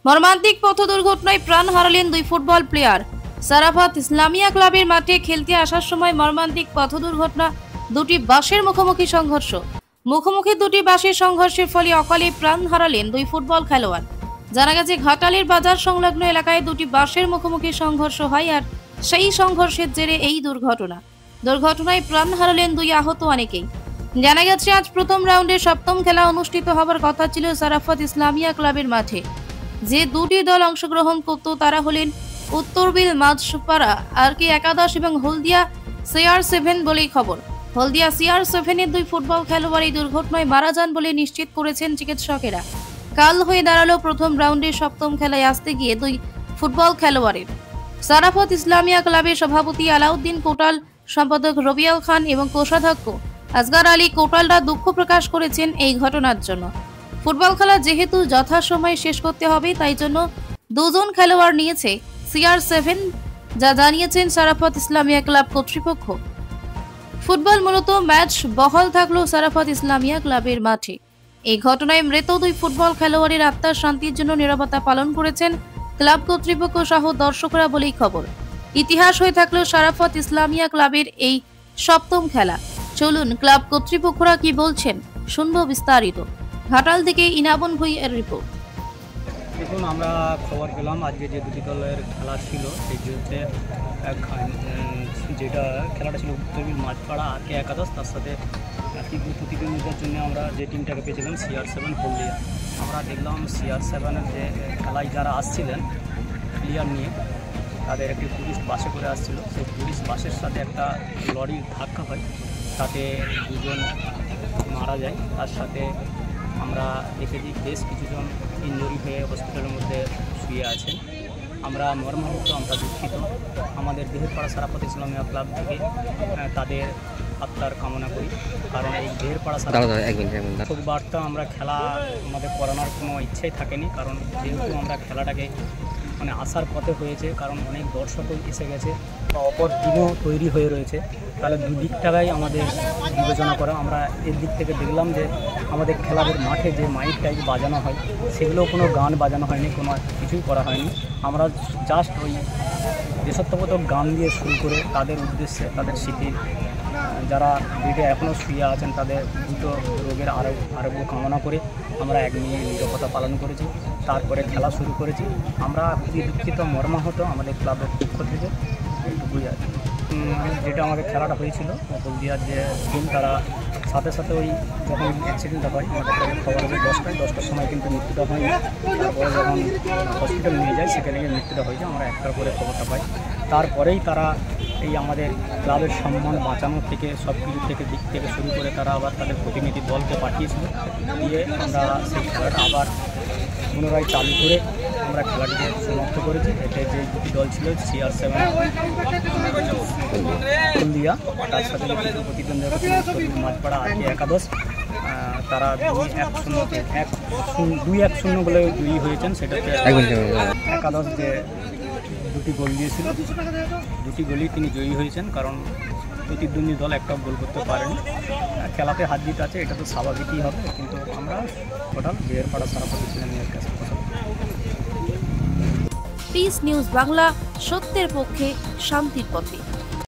মর্মান্তিক পথ দুর্ঘটনায় প্রাণ হারালেন দুই ফুটবল প্লেয়ার। সারাফাত ইসলামিয়া ক্লাবের মাঠে খেলতে আসার সময় মর্মান্তিক পথ দুর্ঘটনা, দুটি বাসের মুখোমুখি সংঘর্ষ। মুখোমুখি দুটি বাসের সংঘর্ষের ফলে অকালে প্রাণ হারালেন দুই ফুটবল খেলোয়াড়। জানা গেছে, ঘাটালের বাজার সংলগ্ন এলাকায় দুটি বাসের মুখোমুখি সংঘর্ষ হয়, আর সেই সংঘর্ষের জেরে এই দুর্ঘটনায় প্রাণ হারালেন দুই আহত অনেকেই। জানা গেছে, আজ প্রথম রাউন্ডের সপ্তম খেলা অনুষ্ঠিত হবার কথা ছিল সারাফাত ইসলামিয়া ক্লাবের মাঠে। যে দুটি দল অংশগ্রহণ করত তারা হলেন উত্তরবিল মাঝপাড়া আরকে একাদশ এবং হলদিয়া CR7 বলেই খবর। হলদিয়া CR7-এর দুই ফুটবল খেলোয়াড় এই দুর্ঘটনায় মারা যান বলে নিশ্চিত করেছেন চিকিৎসকেরা। কাল হয়ে দাঁড়ালো প্রথম রাউন্ডের সপ্তম খেলায় আসতে গিয়ে দুই ফুটবল খেলোয়াড়ের। সারাফত ইসলামিয়া ক্লাবের সভাপতি আলাউদ্দিন কোটাল, সম্পাদক রবিয়াল খান এবং কোষাধ্যক্ষ আসগার আলী কোটালরা দুঃখ প্রকাশ করেছেন এই ঘটনার জন্য। ফুটবল খেলা যেহেতু যথাসময়ে শেষ করতে হবে, তাই জন্য দুজন খেলোয়াড় নিয়েছে CR7, যা জানিয়েছেন সারাফত ইসলামিয়া ক্লাব কর্তৃপক্ষ। ফুটবল মূলত ম্যাচ বহাল থাকলো সারাফত ইসলামিয়া ক্লাবের মাঠে। এই ঘটনায় মৃত দুই ফুটবল খেলোয়াড়ের আত্মার শান্তির জন্য নীরবতা পালন করেছেন ক্লাব কর্তৃপক্ষ সহ দর্শকরা বলেই খবর। ইতিহাস হয়ে থাকলো সারাফত ইসলামিয়া ক্লাবের এই সপ্তম খেলা। চলুন ক্লাব কর্তৃপক্ষরা কি বলছেন শুনবো বিস্তারিত। ঘাটাল থেকে ইনাবন ভুঁইয়ার রিপোর্ট। দেখুন, আমরা খবর পেলাম আজকে যে দুটি দলের খেলা ছিল, সেটি হচ্ছে যেটা খেলাটা ছিল উত্তরবিল মাঝপাড়া আরকে একাদশ, তার সাথে তীব্র প্রতিদ্বন্দ্বিতার জন্য আমরা যে টিমটাকে পেয়েছিলাম CR7 হলদিয়া। আমরা দেখলাম CR7-এর যে খেলায় যারা আসছিলেন প্লেয়ার নিয়ে, তাদের একটি টুরিস্ট বাসে করে আসছিল। সেই টুরিস্ট বাসের সাথে একটা লরির ধাক্কা হয়, তাতে দুজন মারা যায়। তার সাথে আমরা দেখেছি বেশ কিছুজন ইনজুরি হয়ে হসপিটালের মধ্যে শুয়ে আছেন। আমরা মর্মাহত, আমরা দুঃখিত। আমাদের দেহেরপাড়া সারাফত ইসলামিয়া ক্লাব থেকে তাদের আত্মার কামনা করি, কারণ এই দেহেরপাড়া শোক বার্তা আমরা খেলা আমাদের করানোর কোনো ইচ্ছাই থাকেনি, কারণ যেহেতু আমরা খেলাটাকে আসার পথে হয়েছে, কারণ অনেক দর্শকও এসে গেছে বা অপর দিনও তৈরি হয়ে রয়েছে, তাহলে দুদিকটাই আমাদের বিবেচনা করা। আমরা এর দিক থেকে দেখলাম যে আমাদের খেলার মাঠে যে মাইক টাইপ বাজানো হয়, সেগুলো কোনো গান বাজানো হয়নি, কোনো কিছুই করা হয়নি। আমরা জাস্ট ওই দেশাত্মবোধক গান দিয়ে শুরু করে তাদের উদ্দেশ্যে, তাদের স্মৃতির যারা বেডে এখনও শুয়ে আছেন তাদের দ্রুত রোগের আরোগ্য কামনা করে আমরা এক নিয়ে নীরবতা পালন করেছি। তারপরে খেলা শুরু করেছি। আমরা খুবই দুঃখিত, মর্মাহত আমাদের ক্লাবের পক্ষ থেকে। এইটুকুই আর যেটা আমাদের খেলাটা হয়েছিল হলদিয়ার যে টিম, তারা সাথে সাথে ওই যখন অ্যাক্সিডেন্টটা হয় আমাদের খবর আছে 10টার সময়, কিন্তু মৃত্যুটা হয়নি। তারপরে যখন হসপিটাল নিয়ে যায় সেখানে গিয়ে মৃত্যুটা হয়ে যায়, আমরা একটার করে খবরটা পাই। তারপরেই তারা এই আমাদের ক্লাবের সম্মান বাঁচানোর থেকে সব কিছু থেকে দিক থেকে শুরু করে তারা আবার তাদের প্রতিনিধি দলকে পাঠিয়েছিল। দিয়ে আমরা সেই খেলাটা আবার পুনরায় চালু করে আমরা খেলাটিকে সমাপ্ত করেছি। এতে যে দুটি দল ছিল CR7 হলদিয়া, তার সাথে কিছু প্রতিদ্বন্দ্বিতা মাঝপাড়া আরকে একাদশ, তারা 2-1-0 বলে জয়ী হয়েছেন। সেটাতে একাদশ যে দুটি গোল দিয়েছিল, দুটি গোলই তিনি জয়ী হয়েছেন, কারণ প্রতিদ্বন্দ্বী দল একটা গোল করতে পারেনি। খেলাতে হাত জিত আছে, এটা তো স্বাভাবিকই হবে, কিন্তু আমরা টোটাল দেহেরপাড়া সারাফত ইসলামিয়ার কাছে পিস নিউজ বাংলা, সত্যের পক্ষে, শান্তির পথে।